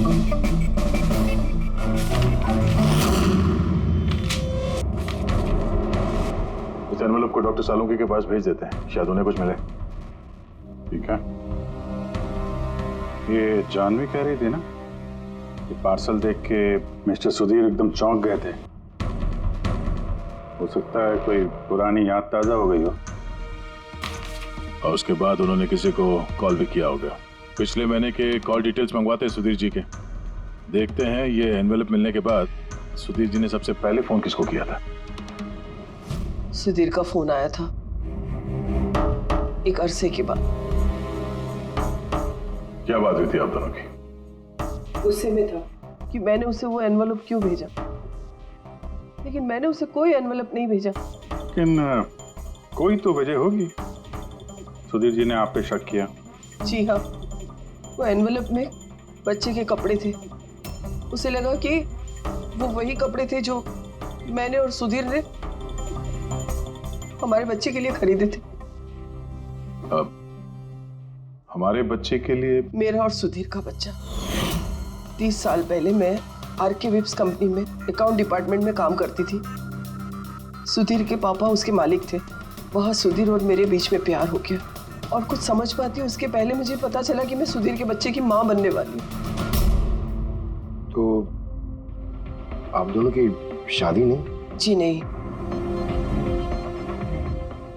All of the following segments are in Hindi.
इस एनवेलप को डॉक्टर सालुंकी के पास भेज देते हैं, शायद उन्हें कुछ मिले। ठीक है। ये जानवी कह रही थी ना, ये पार्सल देख के मिस्टर सुधीर एकदम चौंक गए थे। हो सकता है कोई पुरानी याद ताजा हो गई हो। और उसके बाद उन्होंने किसी को कॉल भी किया होगा। पिछले महीने के कॉल डिटेल्स मंगवाते हैं सुधीर जी के। देखते हैं ये एनवेलप मिलने के बाद सुधीर जी ने सबसे पहले फोन किसको किया था। सुधीर का फोन आया था एक अरसे के बाद। क्या बात हुई थी आप दोनों की? गुस्से में था कि मैंने उसे वो एनवेलप क्यों भेजा, लेकिन मैंने उसे कोई एनवेलप नहीं भेजा। लेकिन कोई तो वजह होगी। सुधीर जी ने आप पे शक किया। जी हाँ, वो एनवेलप में बच्चे के कपड़े थे। उसे लगा कि वो वही कपड़े थे जो मैंने और सुधीर ने हमारे बच्चे के लिए खरीदे थे। हमारे बच्चे के लिए? मेरा और सुधीर का बच्चा। 30 साल पहले मैं आरके विप्स कंपनी में अकाउंट डिपार्टमेंट में काम करती थी। सुधीर के पापा उसके मालिक थे। वहाँ सुधीर और मेरे बीच में प्यार हो गया, और कुछ समझ पाती उसके पहले मुझे पता चला कि मैं सुधीर के बच्चे की माँ बनने वाली हूँ। तो आप दोनों की शादी नहीं? जी नहीं।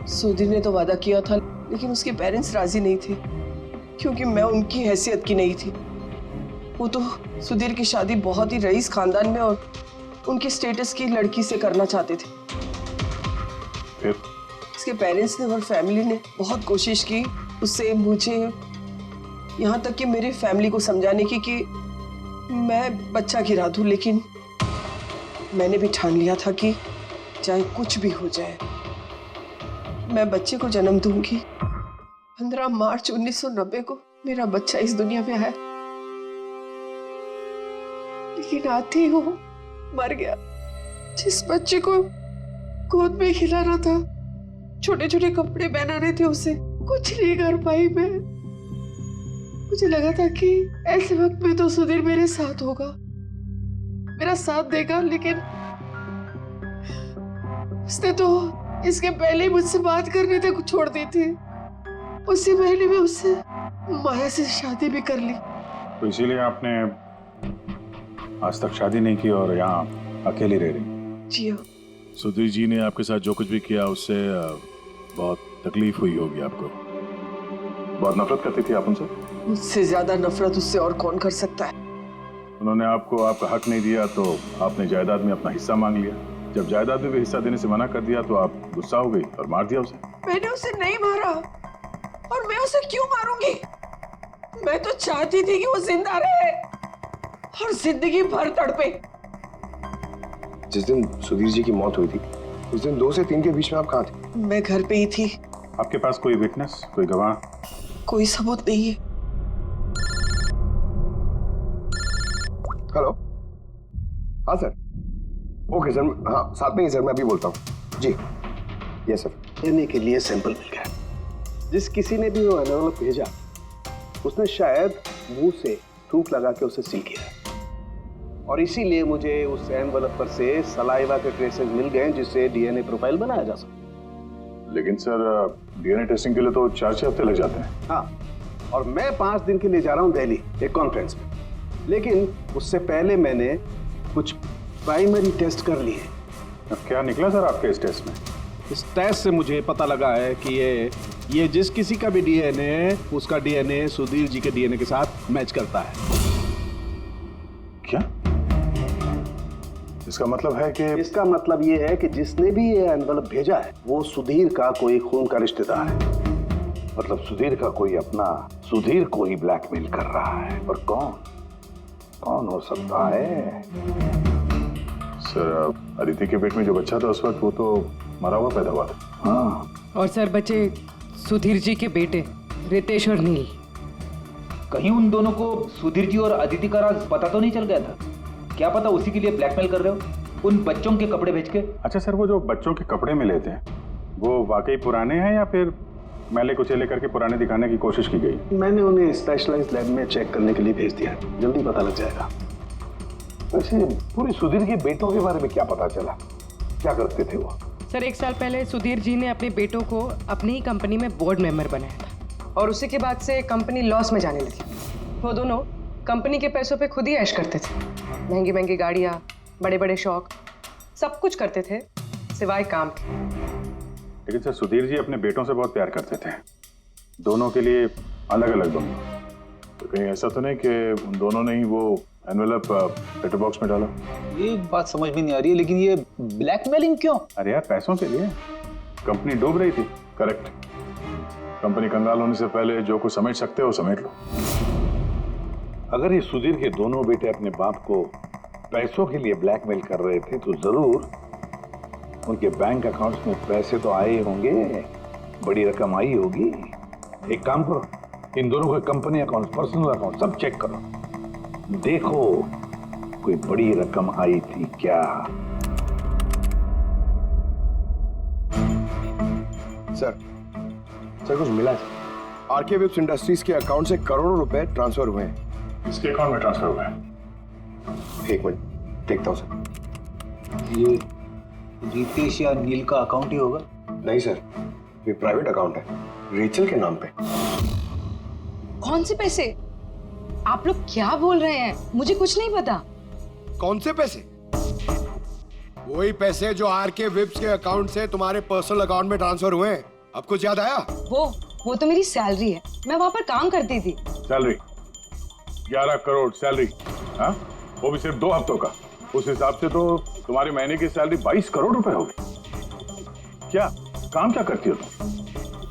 सुधीर ने तो वादा किया था, लेकिन उसके पेरेंट्स राजी नहीं थे, क्योंकि मैं उनकी हैसियत की नहीं थी। वो तो सुधीर की शादी बहुत ही रईस खानदान में और उनके स्टेटस की लड़की से करना चाहते थे। फिर उसके पेरेंट्स ने और फैमिली ने बहुत कोशिश की उससे, मुझे, यहाँ तक कि मेरी फैमिली को समझाने की कि मैं बच्चा गिरा दूं, लेकिन मैंने भी ठान लिया था कि चाहे कुछ भी हो जाए मैं बच्चे को जन्म दूंगी। 15 मार्च 1990 को मेरा बच्चा इस दुनिया में आया, लेकिन आते ही वो मर गया। जिस बच्चे को गोद में खिलाना था, छोटे छोटे कपड़े पहनाने थे, उसे कुछ नहीं कर पाई मैं। मुझे लगा था कि ऐसे वक्त में तो सुधीर मेरे साथ होगा, मेरा साथ देगा, लेकिन उसने तो इसके पहले ही मुझसे बात करने तक छोड़ दी थी। उसी महीने में उससे माया से शादी भी कर ली। तो इसीलिए आपने आज तक शादी नहीं की और यहाँ अकेली रह रही? जी हाँ। सुधीर जी ने आपके साथ जो कुछ भी किया उससे बहुत तकलीफ हुई होगी आपको। बहुत नफरत करती थी आप उनसे? मुझसे ज्यादा नफरत उससे और कौन कर सकता है। उन्होंने आपको आपका हक नहीं दिया तो आपने जायदाद में अपना हिस्सा मांग लिया। जब जायदाद में भी हिस्सा देने से मना कर दिया तो आप गुस्सा हो गई और मार दिया उसे। मैंने उसे नहीं मारा, और मैं उसे क्यों मारूंगी? मैं तो चाहती थी कि वो जिंदा रहे और जिंदगी भर तड़पे। जिस दिन सुधीर जी की मौत हुई थी, उस दिन 2 से 3 के बीच में आप कहाँ थे? मैं घर पे ही थी। आपके पास कोई विटनेस, कोई गवाह? कोई सबूत नहीं है। हेलो, हाँ सर। ओके सर, हाँ साथ में ही सर, मैं अभी बोलता हूँ जी। Yes sir. देने के लिए सैंपल मिल गया। जिस किसी ने भी वो एनवेलप भेजा, उसने शायद मुंह से थूक लगा के उसे सील किया, और इसीलिए मुझे उस एनवेलप पर से सलाइवा के ट्रेसेस मिल गए, जिससे डीएनए प्रोफाइल बनाया जा सकता। लेकिन सर डीएनए टेस्टिंग के लिए तो 4-6 हफ्ते लग जाते हैं। हाँ, और मैं 5 दिन के लिए जा रहा हूँ दिल्ली एक कॉन्फ्रेंस में, लेकिन उससे पहले मैंने कुछ प्राइमरी टेस्ट कर लिए। अब क्या निकला सर आपके इस टेस्ट में? इस टेस्ट से मुझे पता लगा है कि ये जिस किसी का भी डीएनए, उसका डीएनए सुधीर जी के डीएनए के साथ मैच करता है। क्या? इसका मतलब है कि? इसका मतलब ये है कि जिसने भी ये एनवेलप भेजा है वो सुधीर का कोई खून का रिश्तेदार है। मतलब सुधीर का कोई अपना सुधीर को ही ब्लैकमेल कर रहा है। पर कौन हो सकता है? सर अदिति के पेट में जो बच्चा था उस वक्त वो तो मरा हुआ पैदा हुआ था। हाँ। और सर बच्चे सुधीर जी के बेटे रितेश और नील। कहीं उन दोनों को सुधीर जी और अदिति का राज पता तो नहीं चल गया था? क्या पता उसी के लिए ब्लैकमेल कर रहे हो, उन बच्चों के कपड़े बेच के। अच्छा सर, वो जो बच्चों के कपड़े मिले थे वो वाकई पुराने हैं या फिर मैले कुचेले करके पुराने दिखाने की कोशिश की गई। मैंने उन्हें स्पेशलाइज्ड लैब में चेक करने के लिए भेज दिया है, जल्दी पता लग जाएगा। वैसे पूरी सुधीर के बेटों के बारे में क्या पता चला? क्या करते थे वो? सर 1 साल पहले सुधीर जी ने अपने बेटों को अपनी ही कंपनी में बोर्ड मेंबर बनाया था और उसी के बाद से कंपनी लॉस में जाने लगी। वो दोनों कंपनी के पैसों पे खुद ही ऐश करते थे, महंगी महंगी गाड़ियाँ, बड़े बड़े शौक, सब कुछ करते थे सिवाय काम के। लेकिन सर सुधीर जी अपने बेटों से बहुत प्यार करते थे, दोनों के लिए अलग अलग बंगला। तो कहीं ऐसा तो नहीं कि उन दोनों ने ही वो एनवेलप लेटर बॉक्स में डाला? ये बात समझ में नहीं आ रही है, लेकिन ये ब्लैकमेलिंग क्यों? अरे यार पैसों के लिए, कंपनी डूब रही थी। करेक्ट। कंपनी कंगाल होने से पहले जो कुछ समेट सकते हो समेट लो। अगर ये सुधीर के दोनों बेटे अपने बाप को पैसों के लिए ब्लैकमेल कर रहे थे तो जरूर उनके बैंक अकाउंट्स में पैसे तो आए होंगे, बड़ी रकम आई होगी। एक काम करो, इन दोनों के कंपनी अकाउंट, पर्सनल अकाउंट सब चेक करो, देखो कोई बड़ी रकम आई थी क्या। सर कुछ मिला है? आरके वेब्स इंडस्ट्रीज के अकाउंट से करोड़ों रुपए ट्रांसफर हुए हैं। इसके अकाउंट में ट्रांसफर हुआ है। एक मिनट देखता हूँ सर। ये रितेश या नील का अकाउंट ही होगा? नहीं सर, ये प्राइवेट अकाउंट है, रेचल के नाम पे। कौन से पैसे? आप लोग क्या बोल रहे हैं? मुझे कुछ नहीं पता। कौन से पैसे? वही पैसे जो आरके वेब्स के अकाउंट से तुम्हारे पर्सनल अकाउंट में ट्रांसफर हुए हैं। अब कुछ याद आया? वो तो मेरी सैलरी है, मैं वहां पर काम करती थी। सैलरी 11 करोड़ सैलरी, हाँ वो भी सिर्फ 2 हफ्तों का। उस हिसाब से तो तुम्हारी महीने की सैलरी 22 करोड़ रुपए हो गई। क्या काम क्या करती हो तुम?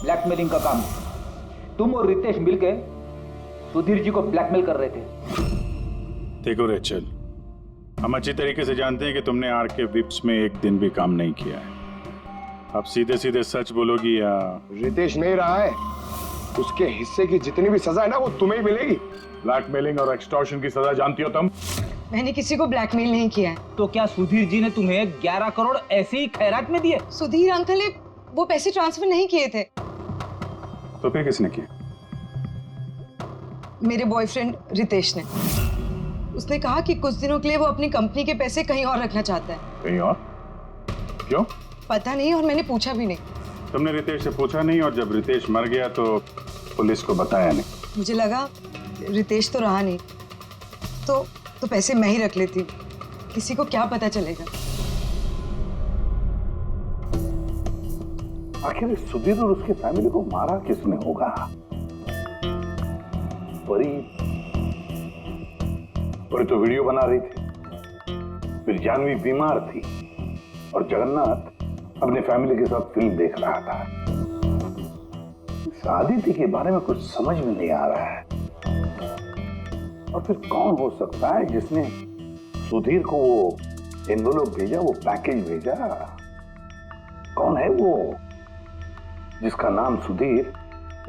ब्लैकमेलिंग का काम। तुम और रितेश मिलके सुधीर जी को ब्लैकमेल कर रहे थे। देखो रेचल, हम अच्छी तरीके से जानते हैं कि तुमने आरके विप्स में एक दिन भी काम नहीं किया है। अब सीधे सीधे सच बोलोगी या? रितेश नहीं रहा है, उसके हिस्से की जितनी भी सजा है ना वो तुम्हें ही मिलेगी। ब्लैकमेलिंग और एक्सटॉर्शन की सजा जानती हो तुम? मैंने किसी को ब्लैकमेल नहीं किया है। तो क्या सुधीर जी ने तुम्हें 11 करोड़ ऐसे ही खैरात में दिए? सुधीर अंकल ने वो पैसे ट्रांसफर नहीं किए थे। तो फिर किसने किया? मेरे बॉयफ्रेंड रितेश ने। उसने कहा कि कुछ दिनों के लिए वो अपनी कंपनी के पैसे कहीं और रखना चाहता है। कहीं और? क्यों? पता नहीं, और मैंने पूछा भी नहीं। तुमने रितेश से पूछा नहीं, और जब रितेश मर गया तो पुलिस को बताया नहीं? मुझे लगा रितेश तो रहा नहीं, तो पैसे मैं ही रख लेती, किसी को क्या पता चलेगा। आखिर सुधीर और उसके फैमिली को मारा किसने होगा? परी तो वीडियो बना रही थी, फिर जानवी बीमार थी और जगन्नाथ अपने फैमिली के साथ फिल्म देख रहा था। इस आदित्य के बारे में कुछ समझ में नहीं आ रहा है। और फिर कौन हो सकता है जिसने सुधीर को वो एनवेलप भेजा, वो पैकेज भेजा? कौन है वो जिसका नाम सुधीर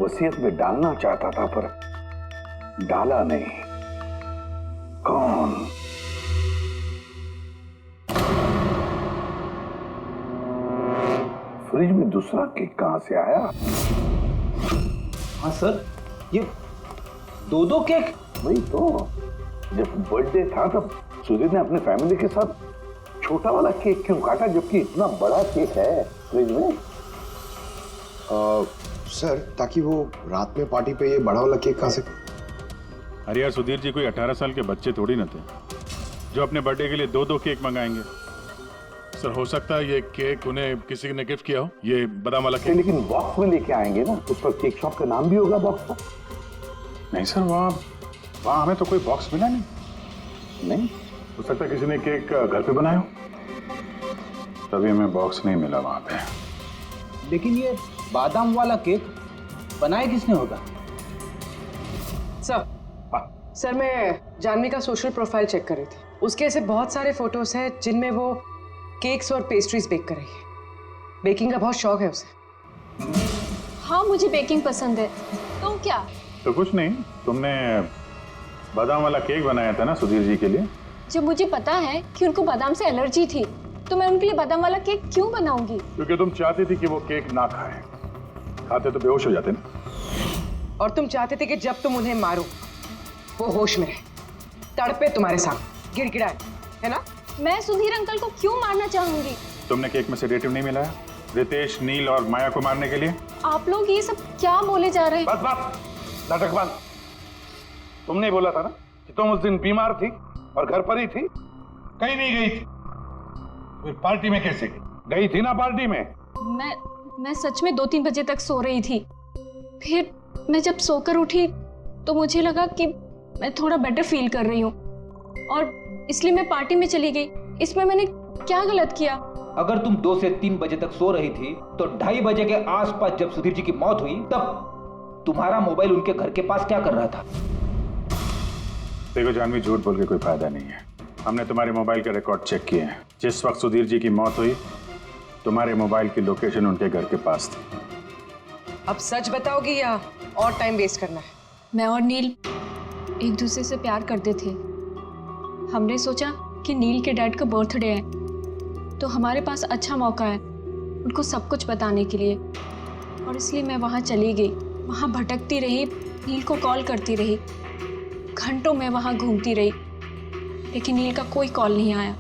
वसीयत में डालना चाहता था पर डाला नहीं? कौन? फ्रिज में दूसरा केक कहां से आया? हाँ सर, ये 2 केक। वही तो, जब बर्थडे था तब सुधीर ने अपने फैमिली के साथ छोटा वाला केक क्यों काटा, जबकि इतना बड़ा केक है फ्रिज में? सर, ताकि वो रात में पार्टी पे ये बड़ा वाला केक खा सके। अरे यार, सुधीर जी कोई 18 साल के बच्चे थोड़ी ना थे जो अपने बर्थडे के लिए 2 केक मंगाएंगे। सर हो सकता है ये केक उन्हें किसी ने गिफ्ट किया हो, ये बादाम वाला केक। लेकिन बॉक्स में लेके आएंगे ना, उस पर केक शॉप का नाम भी होगा बॉक्स पर। नहीं सर, वहाँ हमें तो कोई बॉक्स मिला नहीं। हो सकता है किसी ने केक घर पे बनाया हो, तभी हमें बॉक्स नहीं मिला वहाँ पे। लेकिन ये बादाम वाला केक बनाया किसने होगा? सर मैं जानवी का सोशल प्रोफाइल चेक कर रही थी। उसके ऐसे बहुत सारे फोटोज हैं जिनमें वो केक्स और पेस्ट्रीज बेक कर रही है। बेकिंग का बहुत शौक है उसे। हाँ, मुझे बेकिंग पसंद है। तुम क्या? तो कुछ नहीं, तुमने बादाम वाला केक बनाया था ना सुधीर जी के लिए? जब मुझे पता है कि उनको बादाम से एलर्जी थी तो मैं उनके लिए बादाम वाला केक क्यों बनाऊंगी? क्योंकि तुम चाहती थी कि वो केक ना खाए। खाते तो बेहोश हो जाते ना। और तुम चाहते थे कि जब तुम उन्हें मारो वो होश में रहे, तड़पे तुम्हारे साथ, गिड़गिड़ाए, है ना? मैं सुधीर अंकल को क्यों मारना चाहूंगी? तुमने केक में सेडेटिव नहीं मिलाया रितेश, नील और माया को मारने के लिए? आप लोग ये सब क्या बोले जा रहे हैं? बस बस, नाटक बंद। तुमने बोला था ना कि तुम उस दिन बीमार थी और घर पर ही थी, कहीं नहीं गई थी। फिर पार्टी में कैसे गई थी ना पार्टी में? मैं सच में 2-3 बजे तक सो रही थी। फिर मैं जब सोकर उठी तो मुझे लगा कि मैं थोड़ा बेटर फील कर रही हूँ और इसलिए मैं पार्टी में चली गई। इसमें मैंने क्या गलत किया? अगर तुम 2 से 3 बजे तक सो रही थी तो 2:30 बजे के आसपास जब सुधीर जी की मौत हुई तब तुम्हारा मोबाइल उनके घर के पास क्या कर रहा था? देखो जानवी, झूठ बोल के कोई फायदा नहीं है। हमने तुम्हारे मोबाइल के रिकॉर्ड चेक किए हैं। जिस वक्त सुधीर जी की मौत हुई तुम्हारे मोबाइल की लोकेशन उनके घर के पास थी। अब सच बताओगी या और टाइम वेस्ट करना है? मैं और नील एक दूसरे से प्यार करते थे। हमने सोचा कि नील के डैड का बर्थडे है तो हमारे पास अच्छा मौका है उनको सब कुछ बताने के लिए, और इसलिए मैं वहाँ चली गई। वहाँ भटकती रही, नील को कॉल करती रही, घंटों में वहाँ घूमती रही, लेकिन नील का कोई कॉल नहीं आया।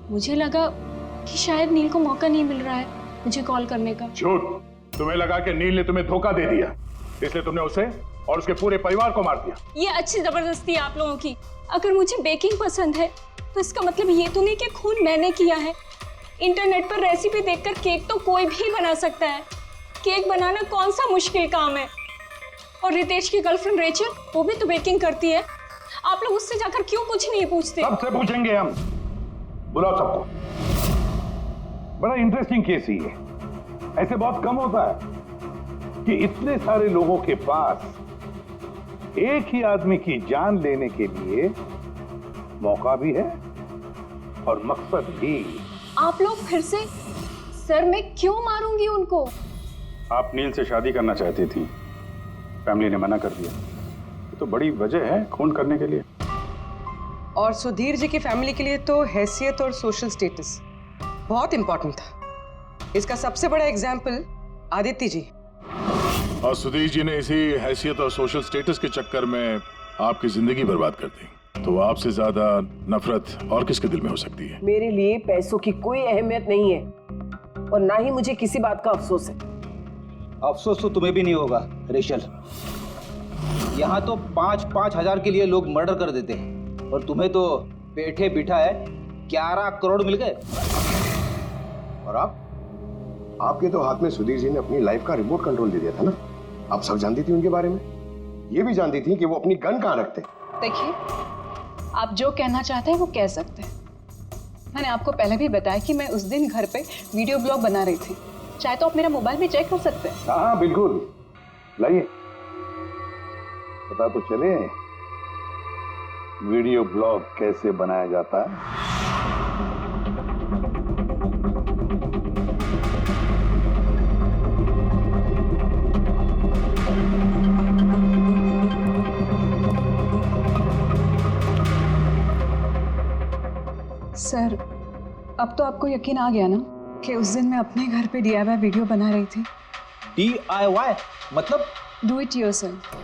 मुझे लगा कि शायद नील को मौका नहीं मिल रहा है मुझे कॉल करने का। झूठ। तुम्हें लगा कि नील ने तुम्हें धोखा दे दिया, इसलिए तुमने उसे और उसके पूरे परिवार को मार दिया। ये अच्छी जबरदस्ती है आप लोगों की। अगर मुझे बेकिंग पसंद है तो इसका मतलब ये तो नहीं कि खून मैंने किया है। इंटरनेट पर रेसिपी देखकर केक तो कोई भी बना सकता है। केक बनाना कौन सा मुश्किल काम है। और रितेश की गर्लफ्रेंड रेचल, वो भी तो बेकिंग करती है। आप लोग उससे जाकर क्यों कुछ नहीं पूछते? सबसे पूछेंगे हम। बुलाओ सबको। बड़ा इंटरेस्टिंग केस ही है। ऐसे बहुत कम होता है कि इतने सारे लोगों के पास एक ही आदमी की जान लेने के लिए मौका भी है और मकसद भी। आप लोग फिर से? सर मैं क्यों मारूंगी उनको? आप नील से शादी करना चाहती थी, फैमिली ने मना कर दिया। ये तो बड़ी वजह है खून करने के लिए। और सुधीर जी की फैमिली के लिए तो हैसियत और सोशल स्टेटस बहुत इंपॉर्टेंट था। इसका सबसे बड़ा एग्जाम्पल आदित्य जी। और सुधीर जी ने इसी हैसियत और सोशल स्टेटस के चक्कर में आपकी जिंदगी बर्बाद कर दी। तो आपसे ज्यादा नफरत और किसके दिल में हो सकती है? मेरे लिए पैसों की कोई अहमियत नहीं है और ना ही मुझे किसी बात का अफसोस है। अफसोस तो तुम्हें भी नहीं होगा रेशल। यहाँ तो 5-5 हजार के लिए लोग मर्डर कर देते हैं और तुम्हें तो बैठे बिठा है 11 करोड़ मिल गए। और आपके तो हाथ में सुधीर जी ने अपनी लाइफ का रिमोट कंट्रोल दे दिया था ना। आप सब जानती थी उनके बारे में, ये भी जानती थी कि वो अपनी गन कहाँ रखते। देखिए, आप जो कहना चाहते हैं वो कह सकते हैं। मैंने आपको पहले भी बताया कि मैं उस दिन घर पे वीडियो ब्लॉग बना रही थी। चाहे तो आप मेरा मोबाइल भी चेक कर सकते हैं। हाँ बिल्कुल, लाइए। पता तो चले वीडियो ब्लॉग कैसे बनाया जाता है। सर, अब तो आपको यकीन आ गया ना कि उस दिन मैं अपने घर पे DIY वीडियो बना रही थी। DIY मतलब? Do it yourself.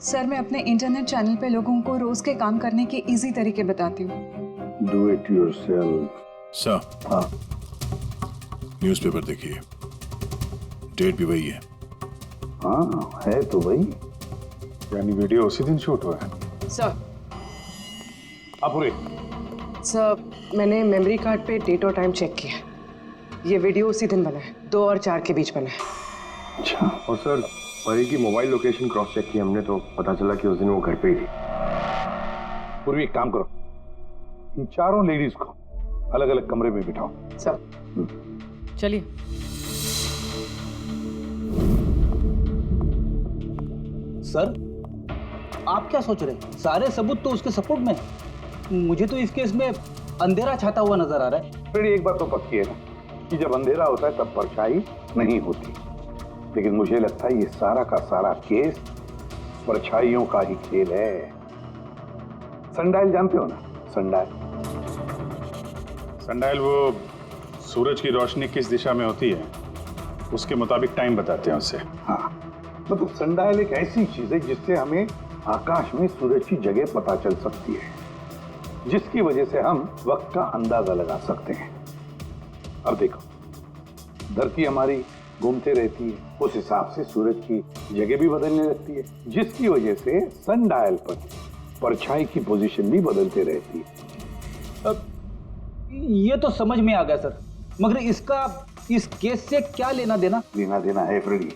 सर, मैं अपने इंटरनेट चैनल पे लोगों को रोज के काम करने के इजी तरीके बताती हूँ। Do it yourself. सर, हाँ, न्यूज़पेपर देखिए, डेट भी वही है। हाँ है तो भाई। यानी वीडियो उसी दिन शूट हुआ है। सर, अपुरे, सर मैंने मेमोरी कार्ड पे डेट और टाइम चेक किया। ये वीडियो उसी दिन बना है, 2 और 4 के बीच बना है। अच्छा। और सर, परी की मोबाइल लोकेशन क्रॉस चेक की हमने तो पता चला कि उस दिन वो घर पे ही थी। पूर्वी एक काम करो, इन चारों लेडीज को अलग अलग कमरे में बिठाओ। सर चलिए। सर, आप क्या सोच रहे हैं? सारे सबूत तो उसके सपोर्ट में है। मुझे तो इस केस में अंधेरा छाता हुआ नजर आ रहा है। फिर एक बात तो पक्की है ना कि जब अंधेरा होता है तब परछाई नहीं होती। लेकिन मुझे लगता है ये सारा का सारा केस परछाइयों का ही खेल है। सनडायल जानते हो ना? सनडायल। सनडायल वो सूरज की रोशनी किस दिशा में होती है उसके मुताबिक टाइम बताते हैं उससे। हाँ, मतलब सनडायल एक ऐसी चीज है जिससे हमें आकाश में सूरज की जगह पता चल सकती है, जिसकी वजह से हम वक्त का अंदाजा लगा सकते हैं। अब देखो, धरती हमारी घूमते रहती है, उस हिसाब से सूरज की जगह भी बदलने लगती है, जिसकी वजह से सनडायल पर परछाई की पोजीशन भी बदलते रहती है। अब ये तो समझ में आ गया सर, मगर इसका इस केस से क्या लेना देना? लेना देना है फ्रेडी।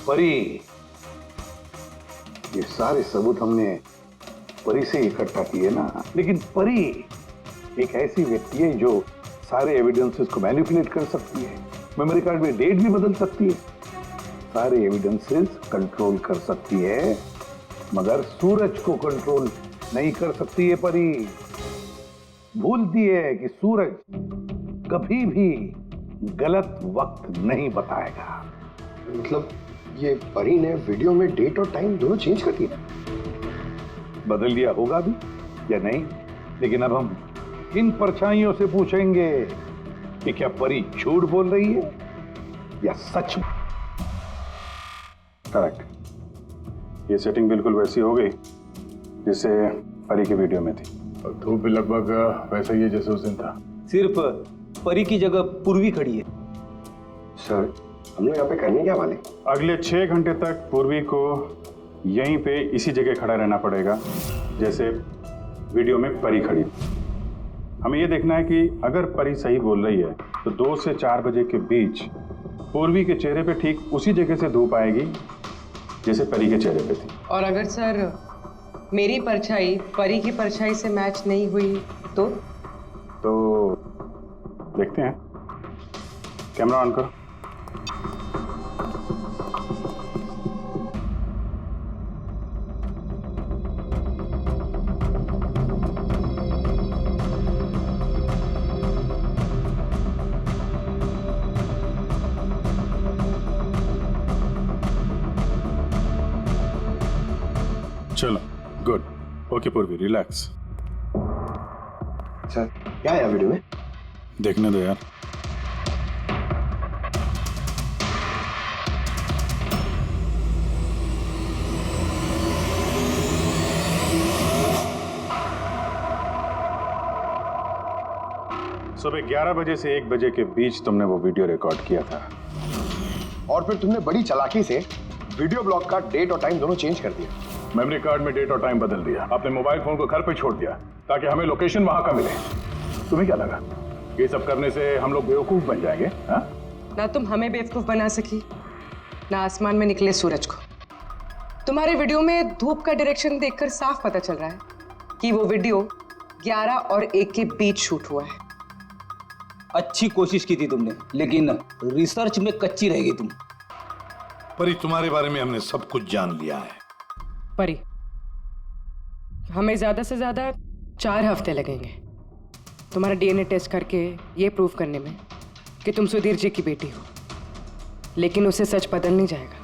परी, ये सारे सबूत हमने परी से इकट्ठा किए ना, लेकिन परी एक ऐसी व्यक्ति है जो सारे एविडेंसेस को मैनिपुलेट कर सकती है, मेमोरी कार्ड में डेट भी बदल सकती है, सारे एविडेंसेस कंट्रोल कर सकती है, मगर सूरज को कंट्रोल नहीं कर सकती है। परी भूलती है कि सूरज कभी भी गलत वक्त नहीं बताएगा। मतलब ये परी ने वीडियो में डेट और टाइम दोनों चेंज कर दिया? बदल दिया होगा भी या नहीं, लेकिन अब हम इन परछाइयों से पूछेंगे कि क्या परी झूठ बोल रही है या सच। करेक्ट, ये सेटिंग बिल्कुल वैसी हो गई जैसे परी की वीडियो में थी। और धूप भी लगभग वैसा ही है जैसे उस दिन था। सिर्फ परी की जगह पूर्वी खड़ी है। सर, हम लोग यहाँ पे करने क्या वाले? अगले 6 घंटे तक पूर्वी को यहीं पे इसी जगह खड़ा रहना पड़ेगा जैसे वीडियो में परी खड़ी। हमें ये देखना है कि अगर परी सही बोल रही है तो 2 से 4 बजे के बीच पूर्वी के चेहरे पे ठीक उसी जगह से धूप आएगी जैसे परी के चेहरे पे थी। और अगर सर मेरी परछाई परी की परछाई से मैच नहीं हुई तो देखते हैं। कैमरा ऑन करो। चलो, गुड। ओके पूर्वी, रिलैक्स। सर, क्या है वीडियो में? देखने दो यार। सुबह 11 बजे से 1 बजे के बीच तुमने वो वीडियो रिकॉर्ड किया था, और फिर तुमने बड़ी चालाकी से वीडियो ब्लॉग का डेट और टाइम दोनों चेंज कर दिया। मेमोरी कार्ड में डेट और टाइम बदल दिया, अपने मोबाइल फोन को घर पे छोड़ दिया ताकि हमें लोकेशन वहां का मिले। तुम्हें क्या लगा ये सब करने से हम लोग बेवकूफ बन जाएंगे? हा? ना तुम हमें बेवकूफ बना सकी, ना आसमान में निकले सूरज को। तुम्हारे वीडियो में धूप का डायरेक्शन देखकर साफ पता चल रहा है कि वो वीडियो 11 और 1 के बीच शूट हुआ है। अच्छी कोशिश की थी तुमने, लेकिन रिसर्च में कच्ची रह गई तुम। परी, तुम्हारे बारे में हमने सब कुछ जान लिया है। परी, हमें ज्यादा से ज्यादा 4 हफ्ते लगेंगे तुम्हारा डीएनए टेस्ट करके ये प्रूव करने में कि तुम सुधीर जी की बेटी हो, लेकिन उसे सच बदल नहीं जाएगा।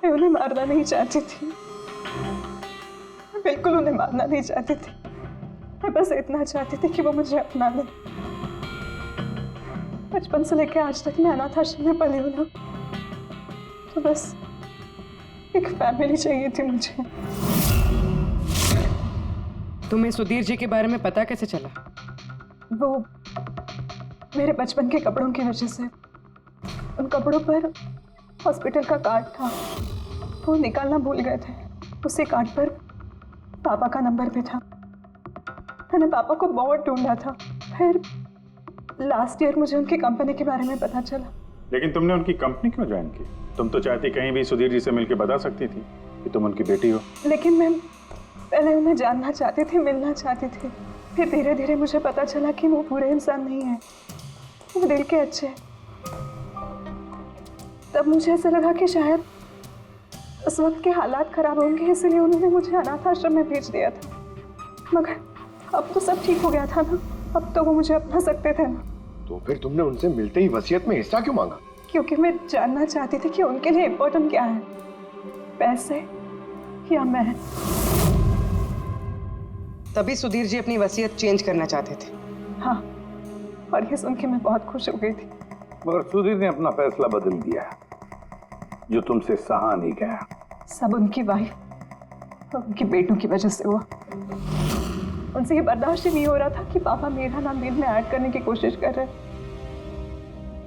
मैं उन्हें मारना नहीं चाहती थी, मैं बिल्कुल उन्हें मारना नहीं चाहती थी। मैं बस इतना चाहती थी कि वो मुझे अपना ले। बचपन से लेकर आज तक मैं अनाथ आश्रम में पली हूँ ना, तो बस एक फैमिली चाहिए थी मुझे। तुम्हें सुधीर जी के बारे में पता कैसे चला? वो मेरे बचपन के कपड़ों की वजह से, उन कपड़ों पर हॉस्पिटल का कार्ड था, वो निकालना भूल गए थे। उसी कार्ड पर पापा का नंबर भी था। मैंने पापा को बहुत ढूंढा था, फिर लास्ट ईयर मुझे उनकी कंपनी के बारे में पता चला। लेकिन तुमने उनकी कंपनी क्यों ज्वाइन की? तुम तो चाहती कहीं भी सुधीर जी से मिलकर बता सकती थी कि तुम उनकी बेटी हो। लेकिन मैं पहले उन्हें जानना चाहती थी, मिलना चाहती थी। फिर धीरे धीरे मुझे पता चला कि वो बुरे इंसान नहीं है, वो दिल के अच्छे। तब मुझे ऐसा लगा कि शायद उस वक्त के हालात खराब होंगे, इसलिए उन्होंने मुझे अनाथ आश्रम में भेज दिया था। मगर अब तो सब ठीक हो गया था ना, अब तो वो मुझे अपना सकते थे ना। तो फिर तुमने उनसे मिलते ही वसीयत में हिस्सा क्यों मांगा? क्योंकि मैं जानना चाहती थी कि उनके लिए इम्पोर्टेंट क्या है, पैसे या मैं। तभी सुधीर जी अपनी वसीयत चेंज करना चाहते थे। हाँ, और ये सुन के मैं बहुत खुश हो गई थी। मगर सुधीर ने अपना फैसला बदल दिया, जो तुमसे सहा नहीं गया। सब उनकी वाइफ और उनके बेटों की वजह से हुआ। उनसे ये बर्दाश्त ही नहीं हो रहा था कि पापा मेरा नाम बिल में ऐड करने की कोशिश कर रहे हैं।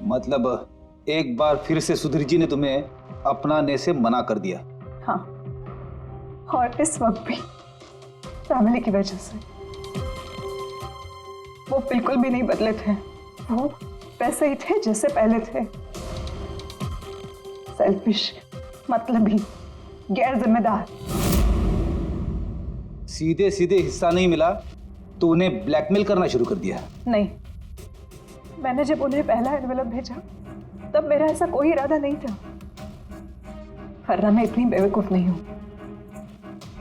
मतलब एक बार फिर से सुधीर जी ने तुम्हें अपनाने से मना कर दिया? हाँ, और इस वक्त भी फैमिली की वजह से। वो बिल्कुल भी नहीं बदले थे, वो वैसे ही थे जैसे पहले थे। सेल्फिश, मतलबी, गैर जिम्मेदार। सीधे सीधे हिस्सा नहीं मिला तो उन्हें ब्लैकमेल करना शुरू कर दिया? नहीं, मैंने जब उन्हें पहला एनवेलप भेजा तब मेरा ऐसा कोई इरादा नहीं था। वरना मैं इतनी बेवकूफ नहीं हूं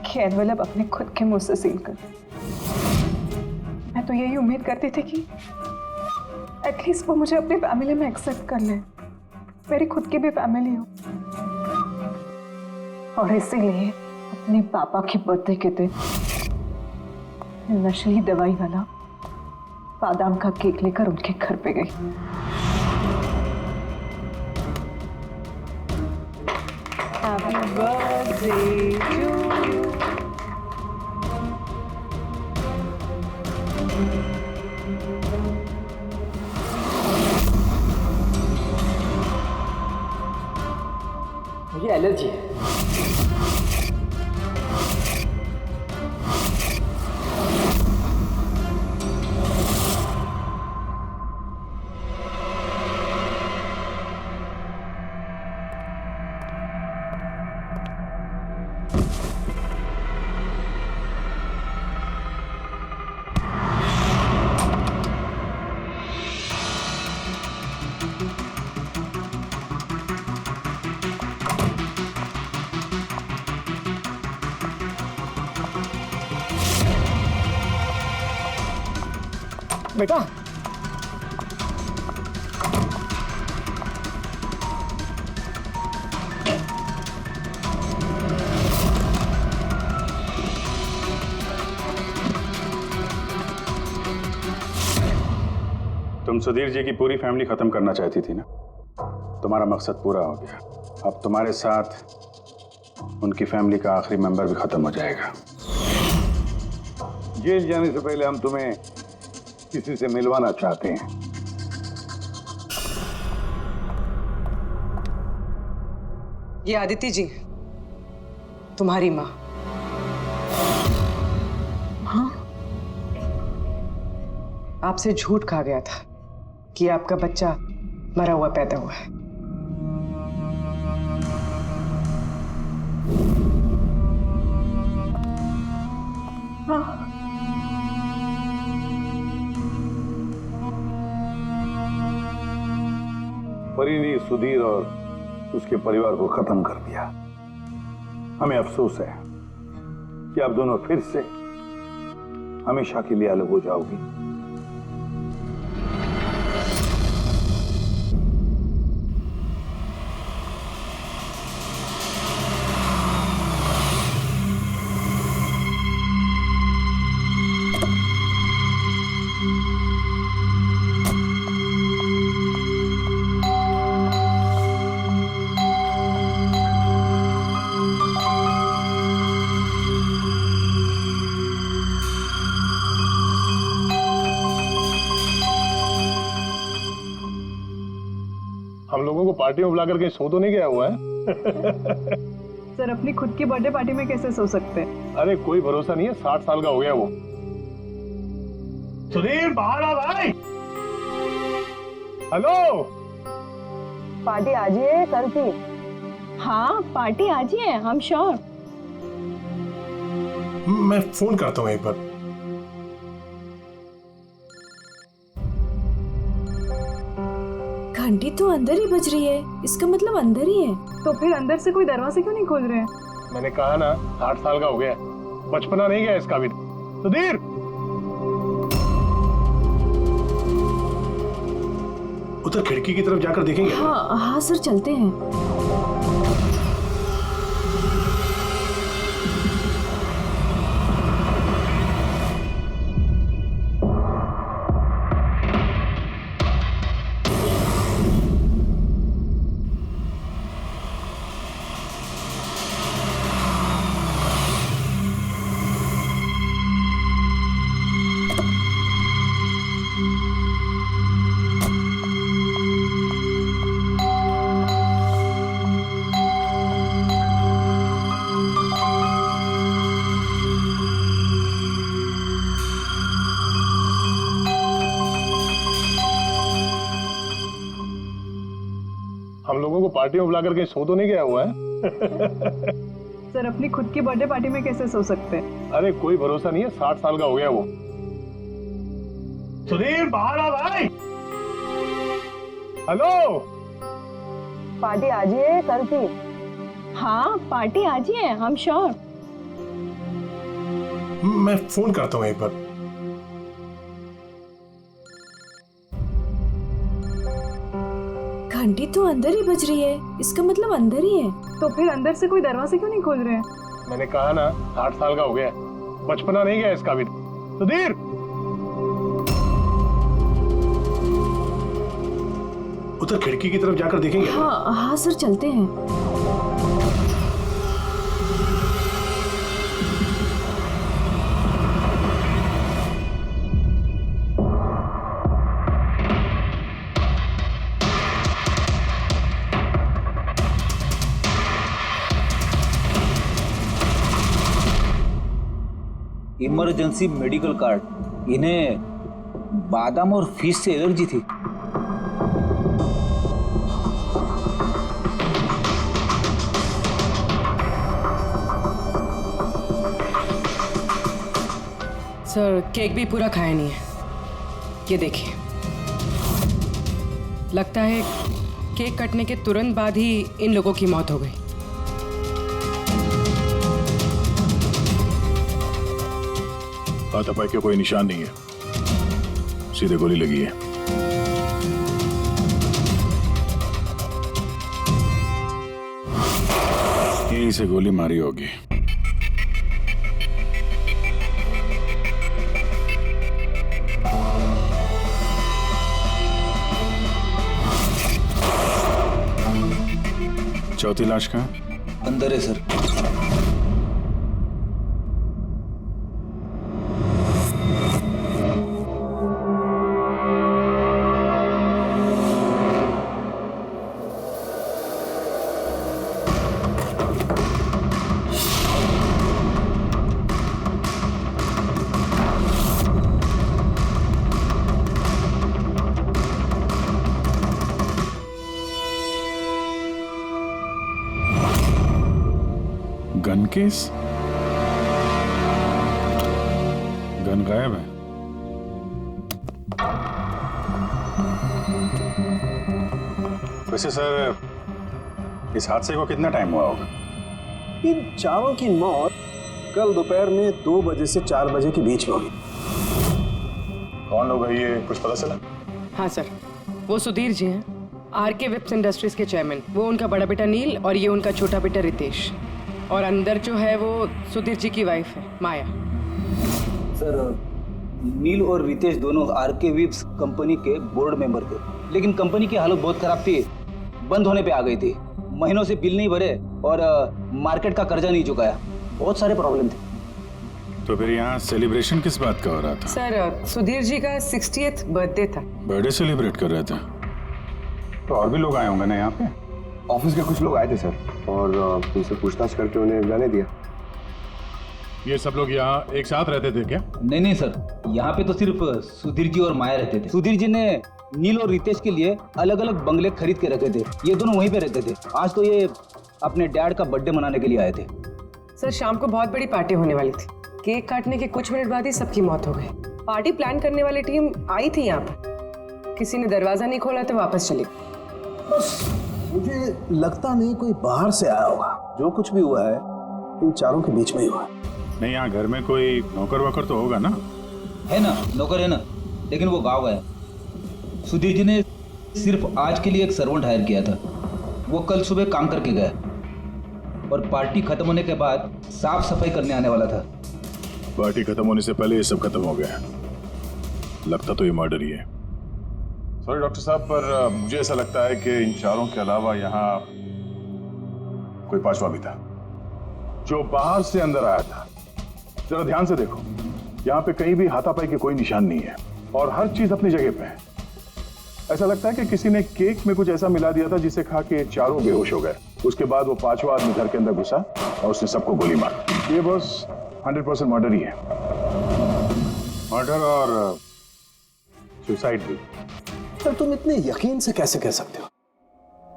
कि एनवेलप अपने खुद के मुंह से सील कर। मैं तो यही उम्मीद करती थी कि एटलीस्ट वो मुझे अपनी फैमिली में एक्सेप्ट कर ले, मेरी खुद की भी फैमिली हो। और इसीलिए अपने पापा के बर्थडे के दिन नशीली दवाई वाला बादाम का केक लेकर उनके घर पे गई। Happy birthday to you. मुझे एलर्जी है। बेटा, तुम सुधीर जी की पूरी फैमिली खत्म करना चाहती थी ना? तुम्हारा मकसद पूरा हो गया। अब तुम्हारे साथ उनकी फैमिली का आखिरी मेंबर भी खत्म हो जाएगा। जेल जाने से पहले हम तुम्हें किसी से मिलवाना चाहते हैं। ये आदिति जी, तुम्हारी माँ। हाँ? आपसे झूठ कहा गया था कि आपका बच्चा मरा हुआ पैदा हुआ है। हाँ। परी ने सुधीर और उसके परिवार को खत्म कर दिया। हमें अफसोस है कि आप दोनों फिर से हमेशा के लिए अलग हो जाओगी। हम लोगों को पार्टी में बुलाकर कहीं सो तो नहीं गया हुआ है? सर, अपनी खुद की बर्थडे पार्टी में कैसे सो सकते हैं? अरे कोई भरोसा नहीं है, 60 साल का हो गया वो। सुधीर, बाहर आ भाई। हेलो, पार्टी आज ही है कल की? हाँ, पार्टी आज ही है, हम श्योर। मैं फोन करता हूँ एक बार। घंटी तो अंदर ही बज रही है, इसका मतलब अंदर ही है। तो फिर अंदर से कोई दरवाजे क्यों नहीं खोल रहे हैं? मैंने कहा ना, 60 साल का हो गया, बचपना नहीं गया इसका भी। सुधीर, उधर खिड़की की तरफ जाकर देखेंगे। हाँ हाँ सर, चलते हैं। हम लोगों को पार्टी में बुलाकर कहीं सो तो नहीं गया हुआ है? सर अपनी खुद की बर्थडे पार्टी में कैसे सो सकते हैं? अरे कोई भरोसा नहीं है, 60 साल का हो गया वो। सुधीर बाहर आ भाई। हेलो, पार्टी आज ही है कल की? हाँ पार्टी आज ही है, हम श्योर। मैं फोन करता हूँ एक बार। घंटी तो अंदर ही बज रही है, इसका मतलब अंदर ही है। तो फिर अंदर से कोई दरवाजे क्यों नहीं खोल रहे हैं? मैंने कहा ना 60 साल का हो गया, बचपना नहीं गया इसका भी। सुधीर, उधर खिड़की की तरफ जाकर देखेंगे। हाँ हाँ सर, चलते हैं। Emergency medical card. इन्हें बादाम और फिश से एलर्जी थी। सर केक भी पूरा खाया नहीं है, ये देखिए। लगता है केक कटने के तुरंत बाद ही इन लोगों की मौत हो गई। हाथापाई के कोई निशान नहीं है, सीधे गोली लगी है। यहीं से गोली मारी होगी। चौथी लाश कहाँ? अंदर है सर। Gun case? गन गायब है। वैसे सर, इस हादसे को कितना टाइम हुआ होगा? इन चारों की मौत कल दोपहर में 2 बजे से 4 बजे के बीच में हुई। कौन लोग है ये, कुछ पता चला? हाँ सर, वो सुधीर जी हैं, आरके वेब्स इंडस्ट्रीज के चेयरमैन। वो उनका बड़ा बेटा नील और ये उनका छोटा बेटा रितेश। और अंदर जो है वो सुधीर जी की वाइफ है माया। सर नील और रितेश दोनों आरके वेब्स कंपनी के बोर्ड मेंबर थे, लेकिन कंपनी की हालत बहुत खराब थी, बंद होने पे आ गई थी। महीनों से बिल नहीं भरे और मार्केट का कर्जा नहीं चुकाया, बहुत सारे प्रॉब्लम थे। तो फिर यहाँ सेलिब्रेशन किस बात का हो रहा था? सर सुधीर जी का 60th बर्थडे था। बर्थडे सेलिब्रेट कर रहे थे? तो और भी लोग आए होंगे ना यहाँ पे? ऑफिस के कुछ लोग आए थे सर, और उनसे पूछताछ करके उन्हें जाने दिया। ये सब लोग यहाँ एक साथ रहते थे क्या? नहीं सर, यहाँ पे तो सिर्फ सुधीर जी और माया रहते थे। सुधीर जी ने नील और रितेश के लिए अलग अलग बंगले खरीद के रखे थे, ये दोनों वहीं पे रहते थे। आज तो ये अपने डैड का बर्थडे मनाने के लिए आए थे। सर शाम को बहुत बड़ी पार्टी होने वाली थी, केक काटने के कुछ मिनट बाद ही सबकी मौत हो गई। पार्टी प्लान करने वाली टीम आई थी यहाँ पर, किसी ने दरवाजा नहीं खोला तो वापस चली। बस मुझे लगता नहीं कोई बाहर से आया होगा। जो कुछ भी हुआ है इन चारों के बीच में ही हुआ है। नहीं, यहाँ घर में कोई नौकर वोकर तो होगा ना? है ना, नौकर है ना, लेकिन वो गाँव गया। सुधीर जी ने सिर्फ आज के लिए एक सर्वेंट हायर किया था, वो कल सुबह काम करके गया और पार्टी खत्म होने के बाद साफ सफाई करने आने वाला था। पार्टी खत्म होने से पहले ये सब खत्म हो गया। लगता तो ये मर्डर ही है। सॉरी डॉक्टर साहब, पर मुझे ऐसा लगता है कि इन चारों के अलावा यहाँ कोई पांचवा भी था जो बाहर से अंदर आया था। जरा ध्यान से देखो, यहाँ पे कहीं भी हाथापाई के कोई निशान नहीं है और हर चीज अपनी जगह पे है। ऐसा लगता है कि किसी ने केक में कुछ ऐसा मिला दिया था जिसे खा के चारों बेहोश हो गए। उसके बाद वो पांचवा आदमी घर के अंदर घुसा और उसने सबको गोली मारी। ये बस 100% मर्डर ही है। मर्डर और सुसाइड भी। सर तुम इतने यकीन से कैसे कह सकते हो?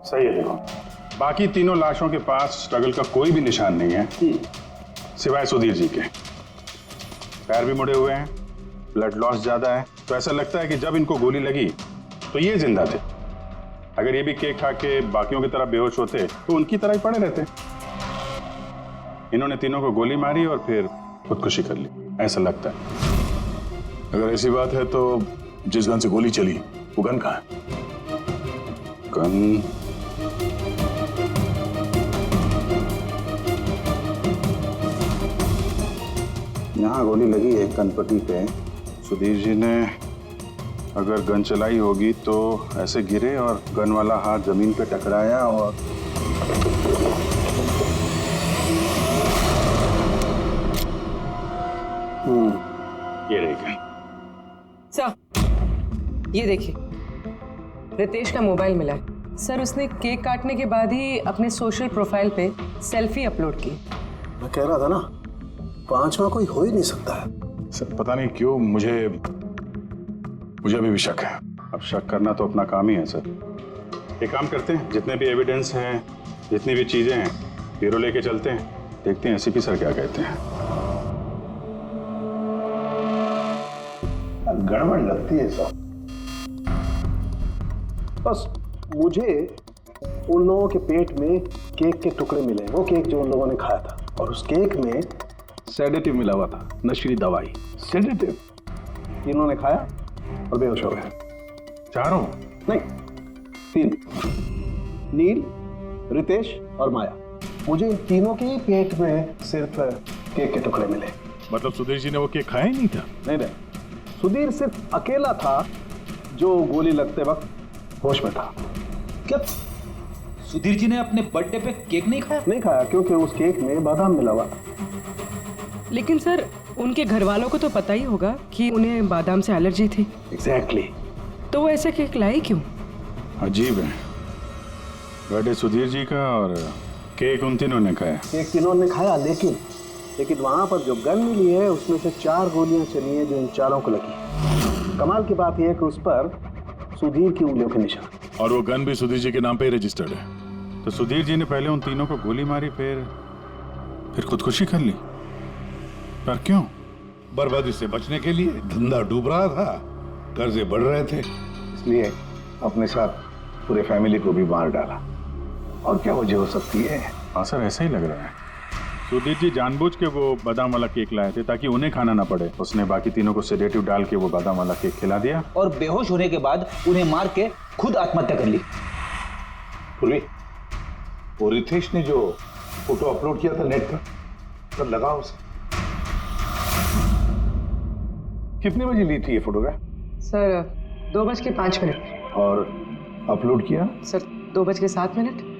सही है। देखो, बाकी तीनों लाशों के पास स्ट्रगल का कोई भी निशान नहीं है सिवाय सुधीर जी के। पैर भी मुड़े हुए हैं, ब्लड लॉस ज्यादा है, तो ऐसा लगता है कि जब इनको गोली लगी तो ये जिंदा थे। अगर ये भी केक खा के बाकियों की तरह बेहोश होते तो उनकी तरह ही पड़े रहते। इन्होंने तीनों को गोली मारी और फिर खुदकुशी कर ली, ऐसा लगता है। अगर ऐसी बात है तो जिस गन से गोली चली वो गन कहाँ है? गन यहाँ गोली लगी है गणपति पे। सुधीर जी ने अगर गन चलाई होगी तो ऐसे गिरे और गन वाला हाथ जमीन पे टकराया और ये रही गन। सर ये देखिए, रितेश का मोबाइल मिला है। सर उसने केक काटने के बाद ही अपने सोशल प्रोफाइल पे सेल्फी अपलोड की। मैं कह रहा था ना, पांचवा कोई हो ही नहीं सकता है। सर पता नहीं क्यों मुझे अभी भी शक है। अब शक करना तो अपना काम ही है सर। एक काम करते हैं, जितने भी एविडेंस हैं, जितनी भी चीजें हैं, ब्यूरो लेके चलते हैं, देखते हैं एसीपी सर क्या कहते हैं। गड़बड़ लगती है सब। बस मुझे उन लोगों के पेट में केक के टुकड़े मिले, वो केक जो उन लोगों ने खाया था, और उस केक में सेडेटिव मिला हुआ था, नशीली दवाई। सेडेटिव इन्होंने खाया और बेहोश हो गए। चारों? नहीं, 3, नील, रितेश और माया। मुझे इन तीनों के पेट में सिर्फ केक के टुकड़े मिले। मतलब सुधीर जी ने वो केक खाया ही नहीं था? नहीं, सुधीर सिर्फ अकेला था जो गोली लगते वक्त होश में था। क्या सुधीर जी ने अपने बर्थडे पे केक नहीं खाया? नहीं खाया, क्योंकि उस केक में बादाम मिला हुआ था। लेकिन सर उनके घर वालों को तो पता ही होगा कि उन्हें बादाम से एलर्जी थी। एग्जैक्टली। तो वो ऐसे केक लाई क्यों? अजीब है, बर्थडे सुधीर जी का और केक उन तीनों ने खाया। केक तीनों ने खाया, लेकिन वहां पर जो गन मिली है उसमें से 4 गोलियां चली हैं जो इन चारों को लगी। कमाल की बात यह है कि उस पर सुधीर की उंगलियों के निशान, और वो गन भी सुधीर जी के नाम पे ही रजिस्टर्ड है। तो सुधीर जी ने पहले उन तीनों को गोली मारी, फिर खुदकुशी कर ली। पर क्यों? बर्बादी से बचने के लिए। धंधा डूब रहा था, कर्जे बढ़ रहे थे, इसलिए अपने साथ पूरे फैमिली को भी मार डाला। और क्या वजह हो सकती है? हाँ सर, ऐसा ही लग रहा है। सुधीर जी जानबूझ के वो बादाम वाला केक लाए थे ताकि उन्हें खाना ना पड़े। उसने बाकी तीनों को सेडेटिव डाल के वो बादाम वाला केक खिला दिया और बेहोश होने के बाद उन्हें मार के खुद आत्महत्या कर ली। पूर्वी, वो रितेश ने जो फोटो अपलोड किया था नेट पर, तब लगाओ उसे। कितने बजे ली थी ये फोटोग्राफ? सर 2:05। और अपलोड किया? सर 2:07।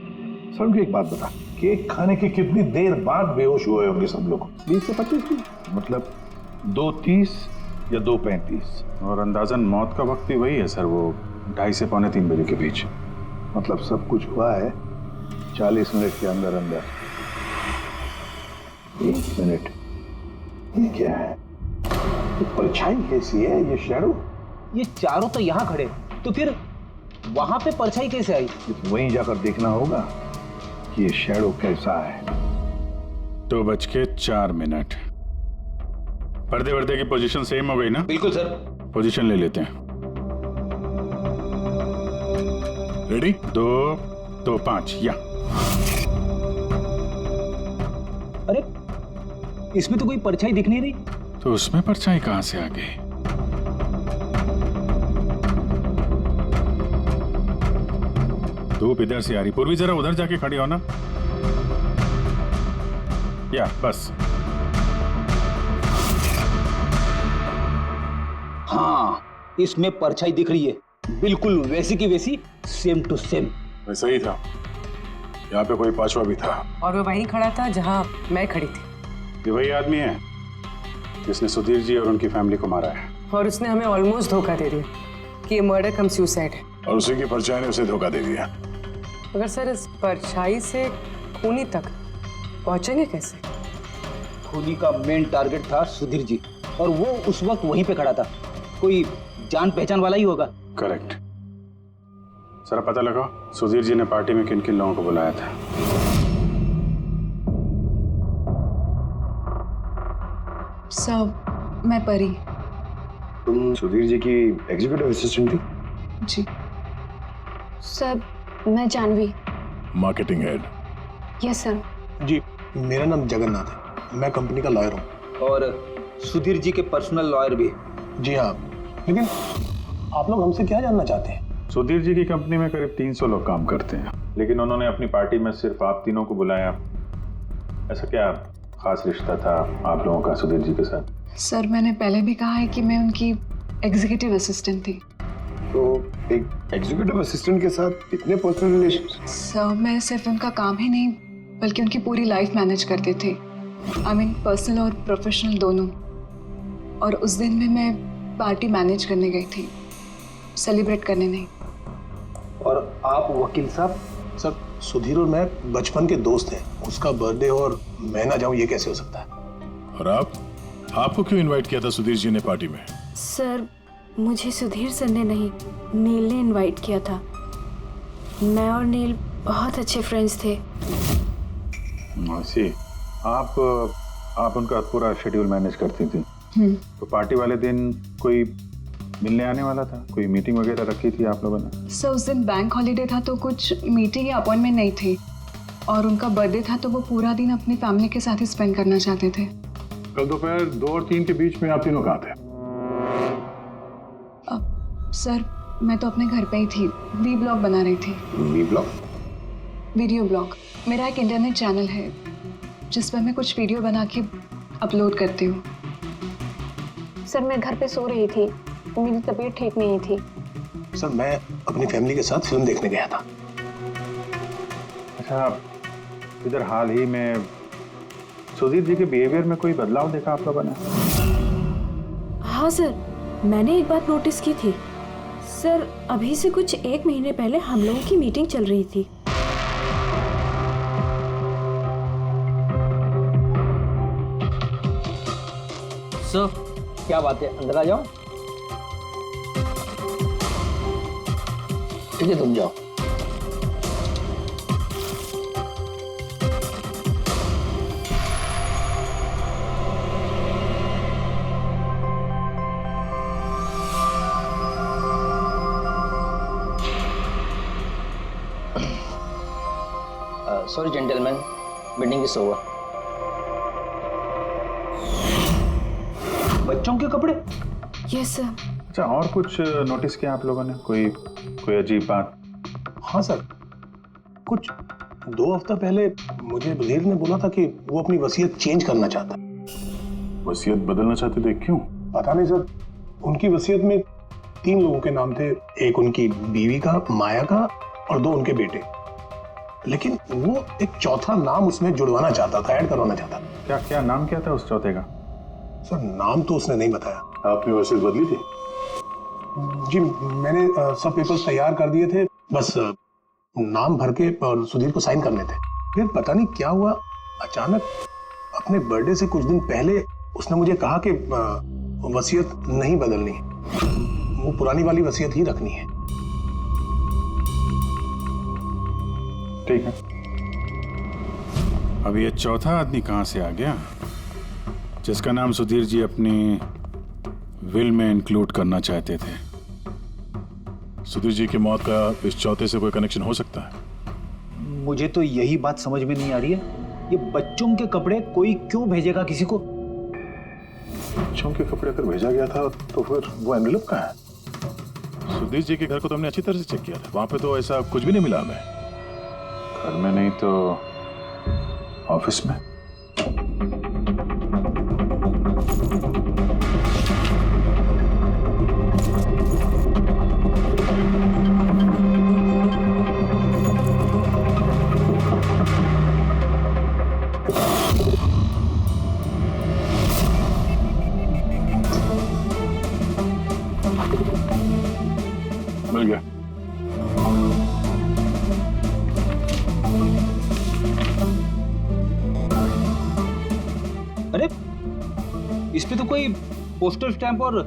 सर मुझे एक बात बता, केक खाने के कितनी देर बाद बेहोश हुए होंगे सब लोग? 20 से 25 मिनट, मतलब 2:30 या 2:35। और अंदाजन मौत का वक्त भी वही है सर, वो 2:30 से 2:45 बजे के बीच। मतलब सब कुछ हुआ है 40 मिनट के अंदर अंदर। 1 मिनट, ये क्या है? ये परछाई कैसी है? ये शैडो? ये चारों तो यहाँ खड़े, तो फिर वहां पे परछाई कैसे आई? वहीं जाकर देखना होगा कि ये शैडो कैसा है। 2:04। पर्दे वर्दे की पोजीशन सेम हो गई ना? बिल्कुल सर। पोजीशन ले लेते हैं। रेडी? 2, 2, 5 या। अरे इसमें तो कोई परछाई दिख नहीं रही। तो उसमें परछाई कहां से आ गई? धूप इधर से आ रही। पूर्वी जरा उधर जाके खड़ी हो ना। या बस। हाँ, इसमें परछाई दिख रही है, बिल्कुल वैसी की वैसी, सेम टू सेम। वैसा ही था। यहाँ पे कोई पांचवा भी था और वो वहीं खड़ा था जहाँ मैं खड़ी थी। ये वही आदमी है जिसने सुधीर जी और उनकी फैमिली को मारा है। और उसने हमें ऑलमोस्ट धोखा दे दिया कि ये मर्डर कम सुसाइड है। और उसी की परछाई ने उसे धोखा दे दिया। मगर सर इस परछाई से खूनी तक पहुंचेंगे कैसे? खूनी का मेन टारगेट था सुधीर जी, और वो उस वक्त वहीं पे खड़ा था। कोई जान पहचान वाला ही होगा। करेक्ट। जरा पता लगाओ सुधीर जी ने पार्टी में किन किन लोगों को बुलाया था। सर मैं परी। तुम सुधीर जी की एग्जीक्यूटिव असिस्टेंट थी? जी। सर मैं Jahnavi. Marketing head. Yes sir. जी मेरा नाम जगन्नाथ है, मैं कंपनी का लॉयर हूँ। और सुधीर जी के पर्सनल लॉयर भी। जी हाँ, लेकिन आप लोग हमसे क्या जानना चाहते हैं? सुधीर जी की कंपनी में करीब 300 लोग काम करते हैं, लेकिन उन्होंने अपनी पार्टी में सिर्फ आप तीनों को बुलाया। ऐसा क्या खास रिश्ता था आप लोगों का सुधीर जी के साथ? सर मैंने पहले भी कहा है कि मैं उनकी एग्जीक्यूटिव असिस्टेंट थी। तो एक एग्जीक्यूटिव असिस्टेंट के साथ इतने पर्सनल रिलेशन? सर मैं सिर्फ उनका काम ही नहीं बल्कि उनकी पूरी लाइफ मैनेज करते थे। आई मीन पर्सनल और प्रोफेशनल दोनों। और उस दिन में मैं पार्टी मैनेज करने गई थी, सेलिब्रेट करने नहीं। और आप वकील साहब? सर सुधीर और मैं बचपन के दोस्त हैं, उसका बर्थडे और मैं ना जाऊं ये कैसे हो सकता है? और आपको क्यों इनवाइट किया था सुधीर जी ने पार्टी में? सर मुझे सुधीर सर ने नहीं, नील ने इनवाइट किया था। मैं और नील बहुत अच्छे फ्रेंड्स थे। सी आप उनका पूरा शेड्यूल मैनेज करती थी। तो पार्टी वाले दिन कोई मिलने आने वाला था? कोई मीटिंग वगैरह रखी थी आप लोगों ने? सर उस दिन बैंक हॉलीडे था तो कुछ मीटिंग या अपॉइंटमेंट नहीं थी, और उनका बर्थडे था तो वो पूरा दिन अपनी फैमिली के साथ ही स्पेंड करना चाहते थे। कल दोपहर 2 और 3 के बीच में आप तीनों कहाँ थे? सर मैं तो अपने घर पे ही थी, वी ब्लॉग बना रही थी। V blog? Video blog. मेरा एक इंटरनेट चैनल है जिस पर मैं कुछ वीडियो बना के अपलोड करती हूँ। सर मैं घर पे सो रही थी, मेरी तबीयत ठीक नहीं थी। सर मैं अपनी फैमिली के साथ फिल्म देखने गया था। अच्छा, इधर हाल ही में सुधीर जी के बिहेवियर में कोई बदलाव देखा आप लोगों ने? हाँ सर, मैंने एक बात नोटिस की थी। सर अभी से कुछ 1 महीने पहले हम लोगों की मीटिंग चल रही थी। सर क्या बात है, अंदर आ जाओ। ठीक है तुम जाओ। Sorry gentleman, meeting is over. बच्चों के कपड़े? Yes sir. अच्छा, और कुछ नोटिस किया आप लोगों ने? कोई अजीब बात? हाँ सर, कुछ 2 हफ्ता पहले मुझे सुधीर ने बोला था कि वो अपनी वसीयत चेंज करना चाहता है। वसीयत बदलना चाहते थे? क्यों? पता नहीं सर, उनकी वसीयत में 3 लोगों के नाम थे, एक उनकी बीवी का, माया का, और 2 उनके बेटे। लेकिन वो एक चौथा नाम उसमें जुड़वाना चाहता था, ऐड करवाना चाहता था। क्या नाम क्या था उस चौथे का? सर नाम तो उसने नहीं बताया। आपने वसीयत बदली थी? जी मैंने सब पेपर्स तैयार कर दिए थे, बस नाम भर के और सुधीर को साइन करने थे। फिर पता नहीं क्या हुआ, अचानक अपने बर्थडे से कुछ दिन पहले उसने मुझे कहा कि वसीयत नहीं बदलनी, वो पुरानी वाली वसीयत ही रखनी है। ठीक है। अब ये चौथा आदमी कहां से आ गया जिसका नाम सुधीर जी अपनी विल में इंक्लूड करना चाहते थे? सुधीर जी की मौत का इस चौथे से कोई कनेक्शन हो सकता है? मुझे तो यही बात समझ में नहीं आ रही है, ये बच्चों के कपड़े कोई क्यों भेजेगा किसी को? बच्चों के कपड़े अगर भेजा गया था तो फिर वो एनवेलप कहाँ है? सुधीर जी के घर को तो हमने अच्छी तरह से चेक किया था, वहां पे तो ऐसा कुछ भी नहीं मिला हमें। घर में नहीं तो ऑफिस में? मिल गया। अरे इस पे तो कोई पोस्टल स्टैंप और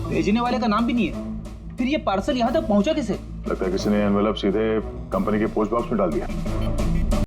भेजने वाले का नाम भी नहीं है, फिर ये पार्सल यहाँ तक पहुंचा कैसे? लगता है किसी ने एनवेलप सीधे कंपनी के पोस्ट बॉक्स में डाल दिया।